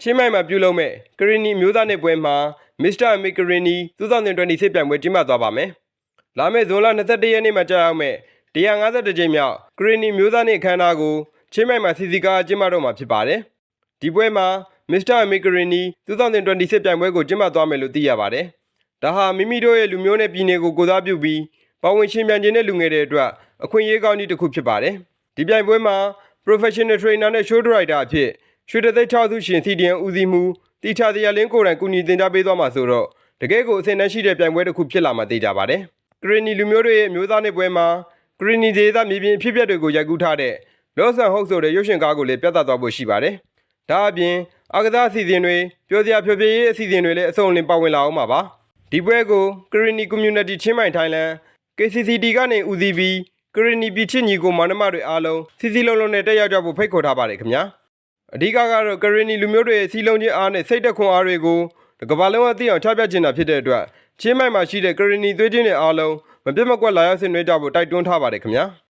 ချင်းမိုင်မှာပြုလုပ်မဲ့ကရီနီမျိုးသားနှစ်ပွဲမှာမစ္စတာအမီကရီနီ2026ပြိုင်ပွဲကျင်းပသွားပါမယ်။လာမယ့်ဇွန်လ21ရက်နေ့မှာကြာရောက်မဲ့152ကြိမ်မြောက်ကရီနီမျိုးသားနှစ်အခမ်းအနားကိုချင်းမိုင်မှာစီစီကားကျင်းပတော့မှာဖြစ်ပါတယ်။ဒီပွဲမှာမစ္စတာအမီကရီနီ2026ပြိုင်ပွဲကိုကျင်းပသွားမယ်လို့သိရပါတယ်။ဒါဟာမိမိတို့ရဲ့လူမျိုးနဲ့ပြည်နယ်ကိုကိုစားပြုပြီးပါဝင်ရှင်ပြိုင်ခြင်းတဲ့လူငယ်တွေအတွက်အခွင့်အရေးကောင်းကြီးတစ်ခုဖြစ်ပါတယ်။ဒီပြိုင်ပွဲမှာ Professional Trainer နဲ့ Show Director အဖြစ်ရွှေတသိက်6စုရှင်စီဒီအန်ဦးစီးမှုတီချာတရားလင်းကိုယ်တိုင်ကူညီတင်ပြပေးသွားမှာဆိုတော့တကယ်ကိုအဆင့်တန်းရှိတဲ့ပြိုင်ပွဲတစ်ခုဖြစ်လာမှသိကြပါတယ်။ကရီနီလူမျိုးတွေရဲ့မျိုးသားနှစ်ပွဲမှာကရီနီဒေသမြေပြင်ဖြစ်ပျက်တွေကိုရိုက်ကူးထားတဲ့လော့ဆန်ဟုတ်ဆိုတဲ့ရုပ်ရှင်ကားကိုလည်းပြသသွားဖို့ရှိပါတယ်။ဒါအပြင်အကစားအစီအစဉ်တွေပြောစရာဖျော်ဖြေရေးအစီအစဉ်တွေလည်းအစုံအလင်ပါဝင်လာအောင်ပါ။ဒီပွဲကိုကရီနီ Community ချင်းမိုင်ထိုင်းလန် KCCD ကနေဦးစီးပြီးကရီနီပြည်ချစ်ညီကိုမောင်နှမတွေအားလုံးစီစီလုံးလုံးနဲ့တက်ရောက်ကြဖို့ဖိတ်ခေါ်ထားပါတယ်ခင်ဗျာ။အဓိကကတော့ကရီနီလူမျိုးတွေရဲ့စီလုံးချင်းအားနဲ့စိတ်သက်ခွန်အားတွေကိုကမ္ဘာလုံးအသိအောင်ချပြချင်တာဖြစ်တဲ့အတွက်ချင်းမိုင်မှာရှိတဲ့ကရီနီသွေးချင်းတွေအားလုံးမပြတ်မကွက်လာရောက်ဆင်နွှဲကြဖို့တိုက်တွန်းထားပါတယ်ခင်ဗျာ။